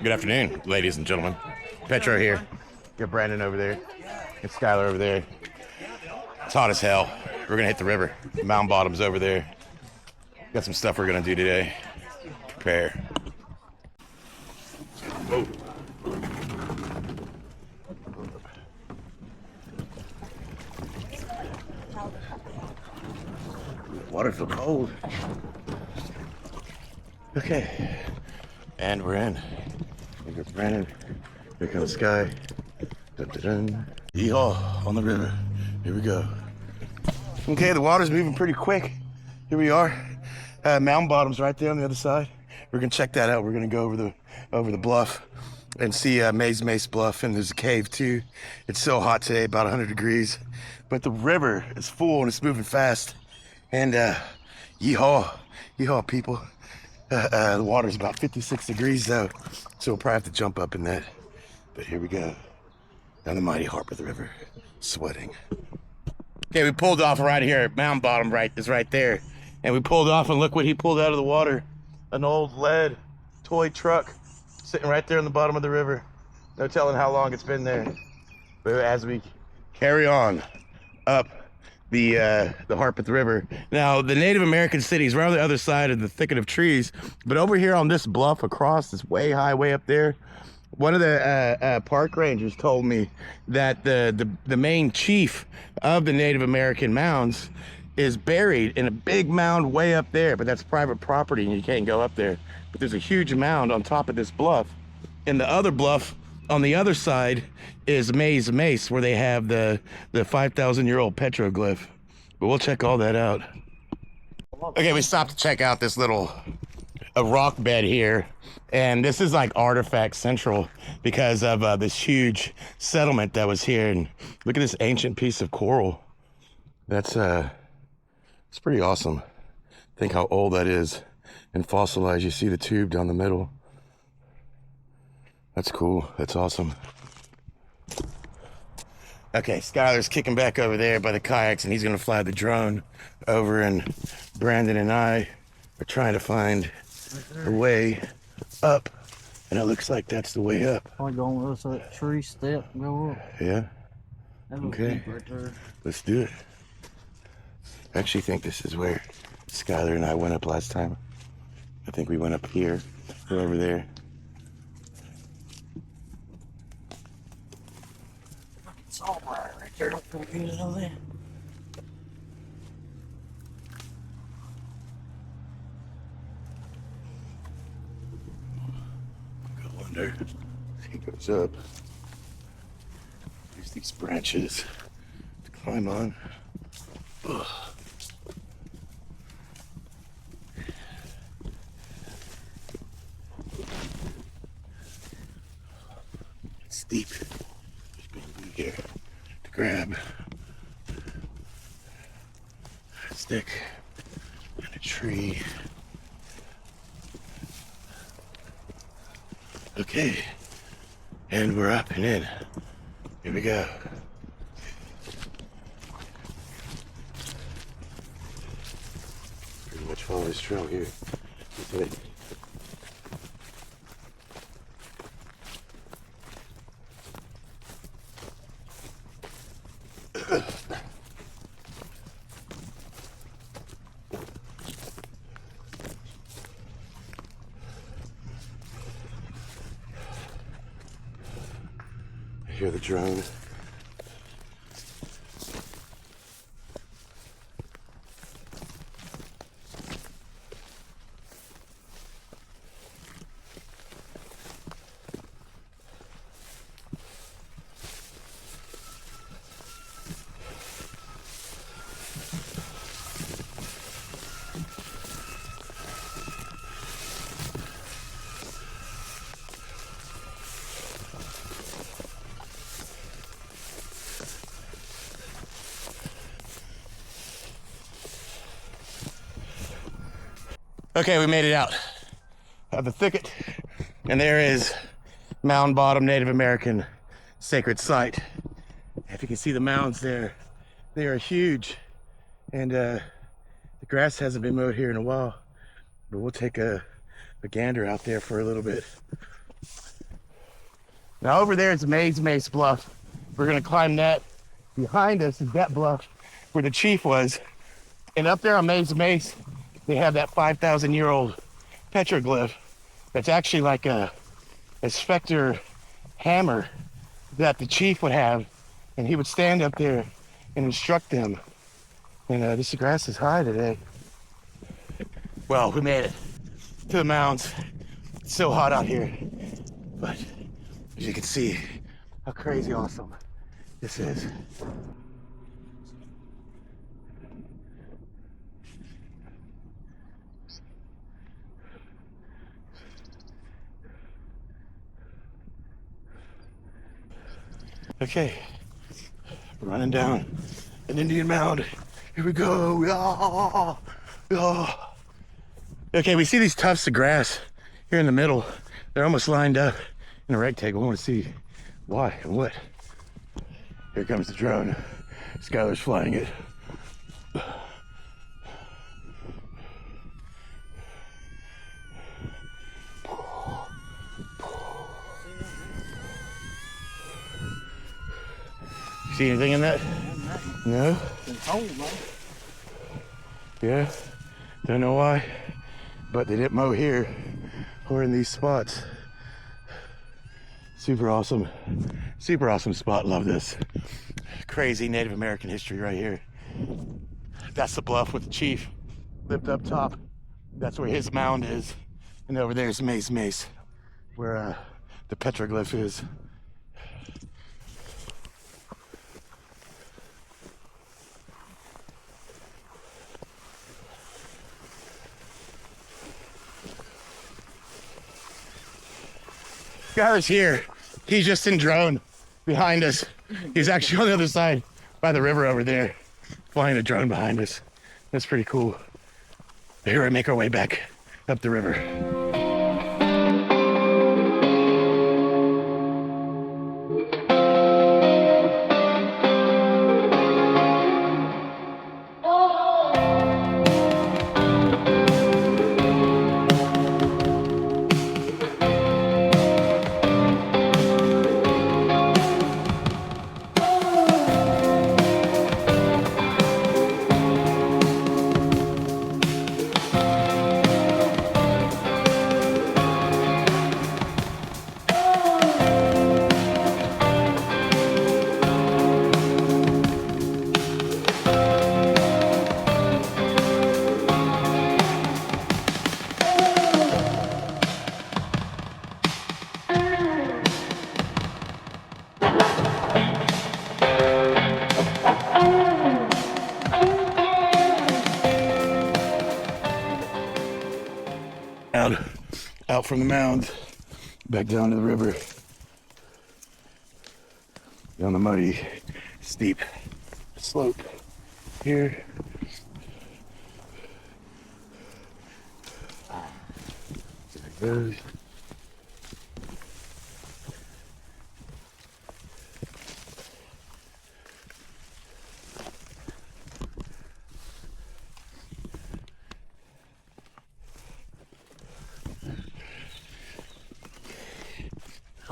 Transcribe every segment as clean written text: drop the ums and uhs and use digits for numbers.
Good afternoon, ladies and gentlemen. Petro here. Got Brandon over there. Got Skylar over there. It's hot as hell. We're gonna hit the river. Mound bottoms over there. Got some stuff we're gonna do today. Prepare. Whoa. Water's so cold. Okay. And we're in. Here goes Brandon. Here comes Sky. Dun, dun, dun. Yeehaw on the river. Here we go. Okay, the water's moving pretty quick. Here we are. Mountain bottoms right there on the other side. We're gonna check that out. We're gonna go over the bluff and see Maze Bluff, and there's a cave too. It's so hot today, about 100 degrees, but the river is full and it's moving fast. And yeehaw, people. The water's about 56 degrees though, so we'll probably have to jump up in that. But here we go, down the mighty harp of the river, sweating. Okay, we pulled off right here at Mound Bottom, is right there. And we pulled off, and look what he pulled out of the water. An old lead toy truck sitting right there on the bottom of the river. No telling how long it's been there. But as we carry on up the harp of the river. Now, the Native American cities right on the other side of the thicket of trees, but over here on this bluff across, this way high, way up there, one of the park rangers told me that the main chief of the Native American mounds is buried in a big mound way up there, but that's private property and you can't go up there. But there's a huge mound on top of this bluff. And the other bluff on the other side is Mace, where they have the 5,000-year-old petroglyph. But we'll check all that out. Okay, we stopped to check out this little rock bed here. And this is like artifact central because of this huge settlement that was here. And look at this ancient piece of coral. That's it's pretty awesome. Think how old that is. And fossilized, you see the tube down the middle. That's cool. That's awesome. Okay, Skylar's kicking back over there by the kayaks, and he's gonna fly the drone over, and Brandon and I are trying to find a way up, and it looks like that's the way up. Probably going with that tree step and go up. Yeah. Okay. Right there. Let's do it. I actually think this is where Skylar and I went up last time. I think we went up here or over there. It's all right there. Don't forget it over there. Go under. He goes up. There's these branches to climb on. Ugh. It's deep. There's bamboo here to grab. A stick and a tree. Okay, and we're up and in. Here we go. Pretty much follow this trail here. That's it. I hear the drone. Okay, we made it out of the thicket, and there is Mound Bottom Native American sacred site. If you can see the mounds there, they are huge, and the grass hasn't been mowed here in a while, but we'll take a gander out there for a little bit. Now over there is Maze Bluff. We're gonna climb that. Behind us is that bluff where the chief was. And up there on Maze, they have that 5,000-year-old petroglyph that's actually like a specter hammer that the chief would have, and he would stand up there and instruct them. And this grass is high today. Well, we made it to the mounds. It's so hot out here, but as you can see, how crazy awesome this is. Okay, running down an Indian mound. Here we go. Ah, ah. Okay, we see these tufts of grass here in the middle. They're almost lined up in a rectangle. I want to see why and what. Here comes the drone. Skylar's flying it. See anything in that? No? It's old, man. Yeah, don't know why, but they didn't mow here or in these spots. Super awesome spot. Love this. Crazy Native American history right here. That's the bluff with the chief lived up top. That's where his mound is. And over there's Mace, where the petroglyph is. Skylar's here. He's just in drone behind us. He's actually on the other side by the river over there, flying a drone behind us. That's pretty cool. Here we make our way back up the river. Out from the mound, back down to the river, down the muddy, steep slope here. There it goes.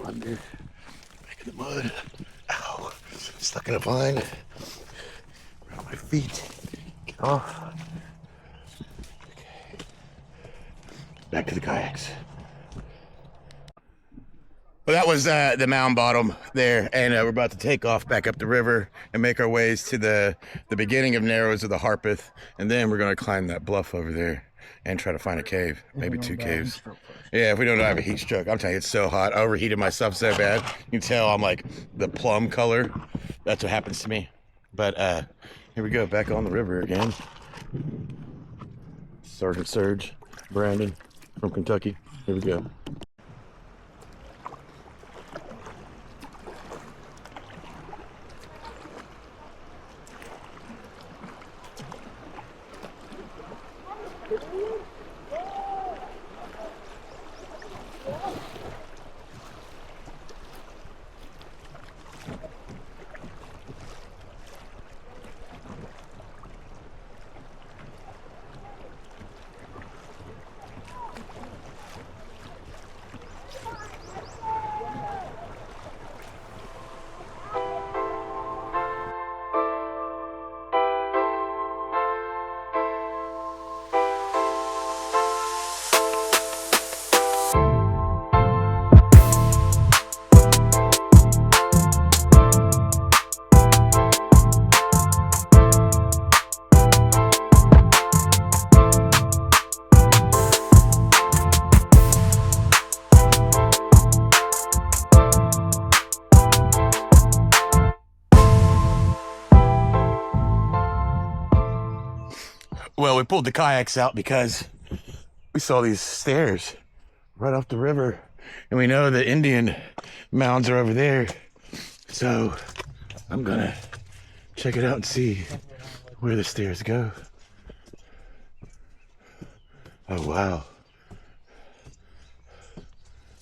Under, back in the mud. Ow, stuck in a vine. Around my feet. Get off. Okay. Back to the kayaks. Well, that was the mound bottom there, and we're about to take off back up the river and make our ways to the beginning of Narrows of the Harpeth, and then we're going to climb that bluff over there and try to find a cave, maybe two caves. Yeah, if we don't have a heat stroke. I'm telling you, it's so hot. I overheated myself so bad. You can tell I'm like the plum color. That's what happens to me. But here we go, back on the river again. Sergeant Surge, Brandon from Kentucky. Here we go. pulled the kayaks out because we saw these stairs right off the river, and we know the Indian mounds are over there. So I'm gonna check it out and see where the stairs go. Oh, wow.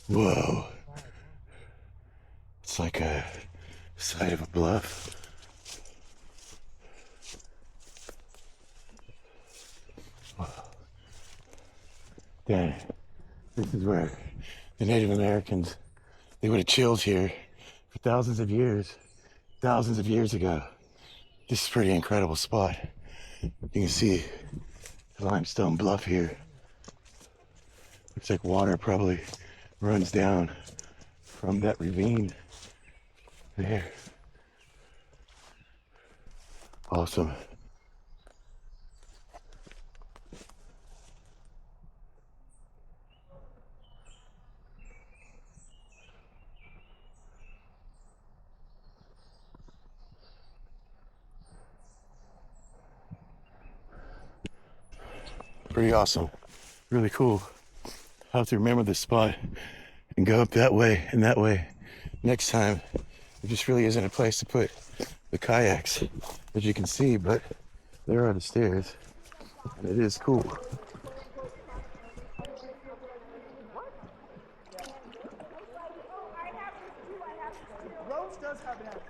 Whoa. It's like a side of a bluff. Then this is where the Native Americans, they would have chilled here for thousands of years ago. This is a pretty incredible spot. You can see the limestone bluff here. Looks like water probably runs down from that ravine there. Awesome. Pretty awesome. Really cool. I'll have to remember this spot and go up that way and that way next time. There just really isn't a place to put the kayaks, as you can see, but there are the stairs. And it is cool. Rose does have an apple.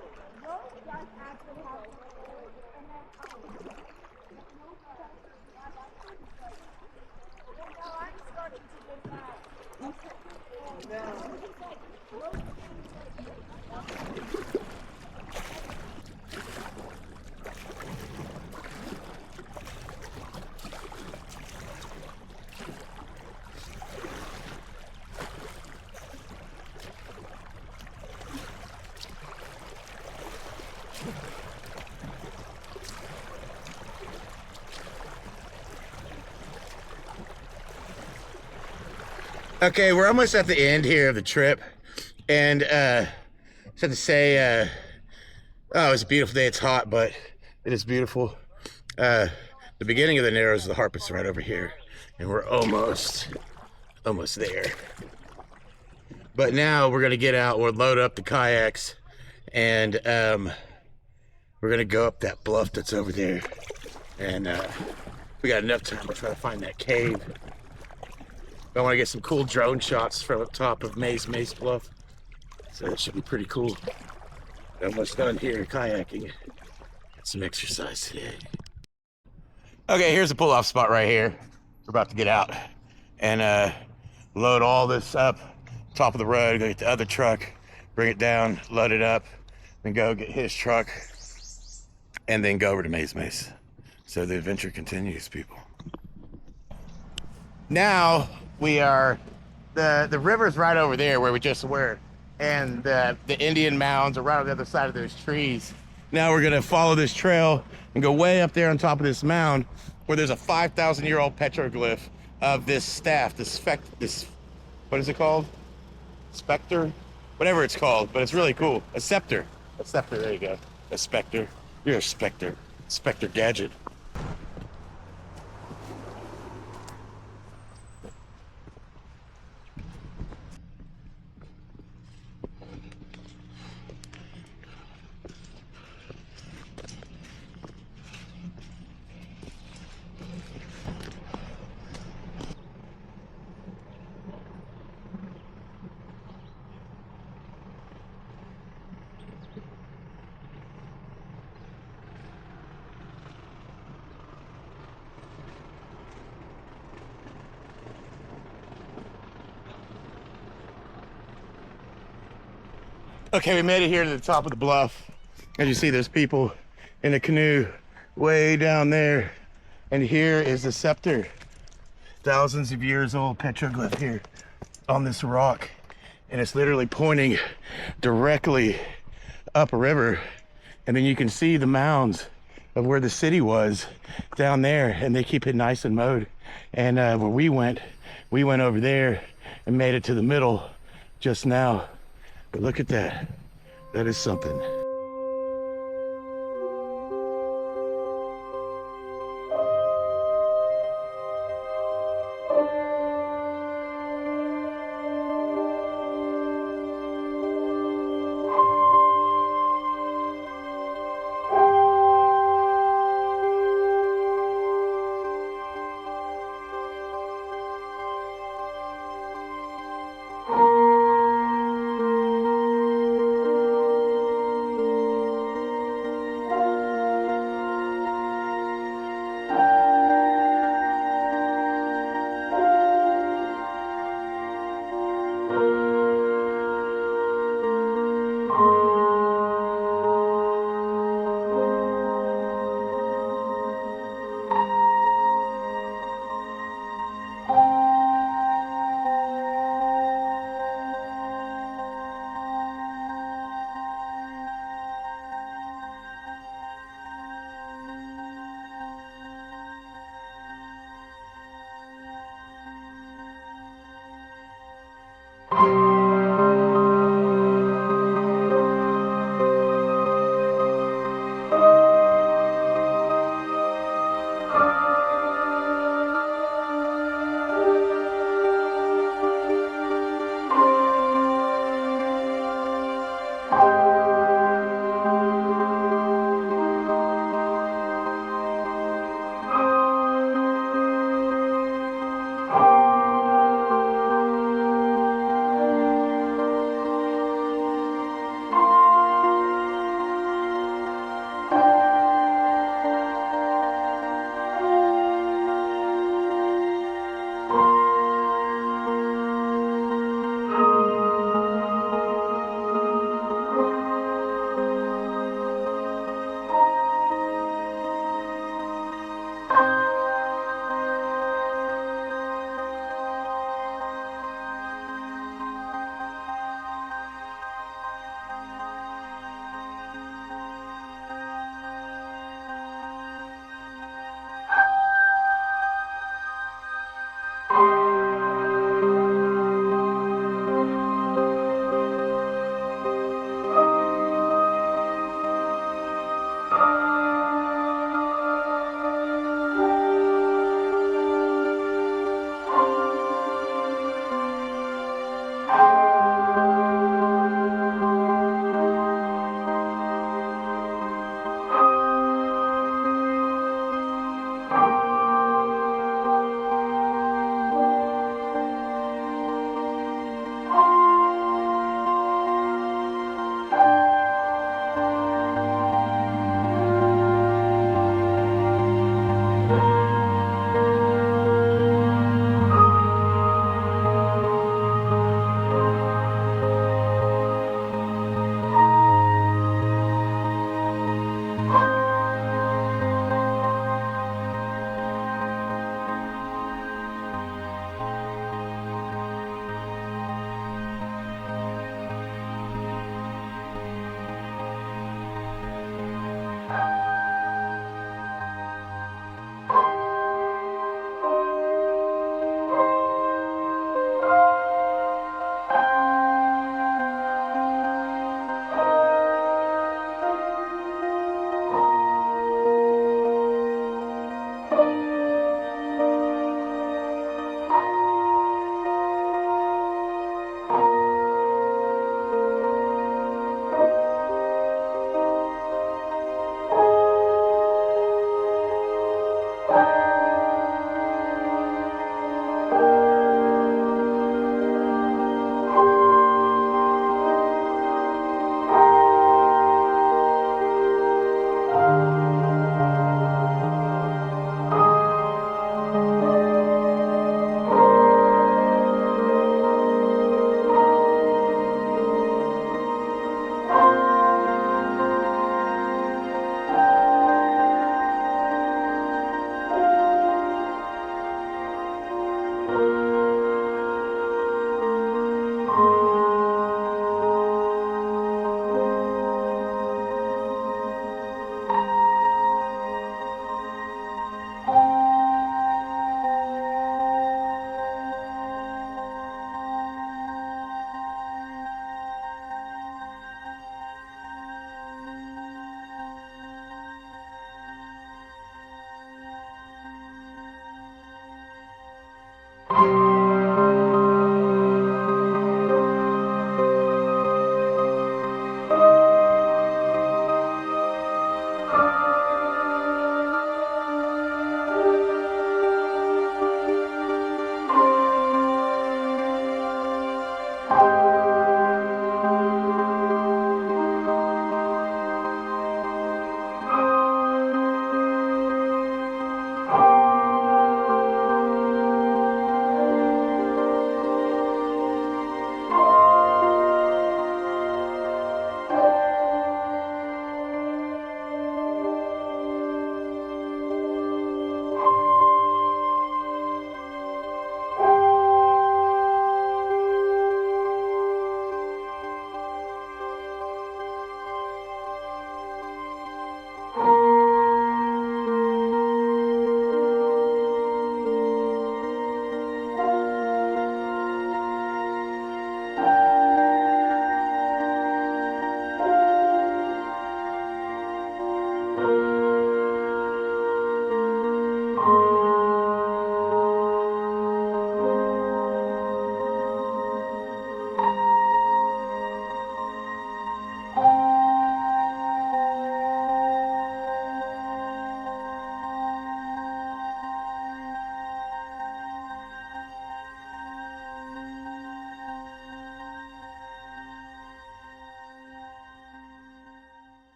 Rose does actually have an I'm starting to get that. Okay, we're almost at the end here of the trip, and just have to say, oh, it's a beautiful day. It's hot, but it is beautiful. The beginning of the Narrows, the Harpet's right over here, and we're almost there. But now we're gonna get out, we'll load up the kayaks, and we're gonna go up that bluff that's over there, and we got enough time to try to find that cave. I want to get some cool drone shots from up top of Maze Bluff. So that should be pretty cool. Almost done here kayaking. Get some exercise today. Okay, here's a pull-off spot right here. We're about to get out and load all this up top of the road, go get the other truck, bring it down, load it up, then go get his truck, and then go over to Maze. So the adventure continues, people. Now we are, the river's right over there where we just were, and the Indian mounds are right on the other side of those trees. Now we're gonna follow this trail and go way up there on top of this mound where there's a 5,000-year-old petroglyph of this staff, this, what is it called? Spectre? Whatever it's called, but it's really cool. A scepter. A scepter, there you go. A specter. You're a specter. Spectre Gadget. Okay, we made it here to the top of the bluff. As you see, there's people in a canoe way down there. And here is the scepter. Thousands of years old petroglyph here on this rock. And it's literally pointing directly up a river. And then you can see the mounds of where the city was down there. And they keep it nice and mowed. And where we went over there and made it to the middle just now. But look at that. That is something.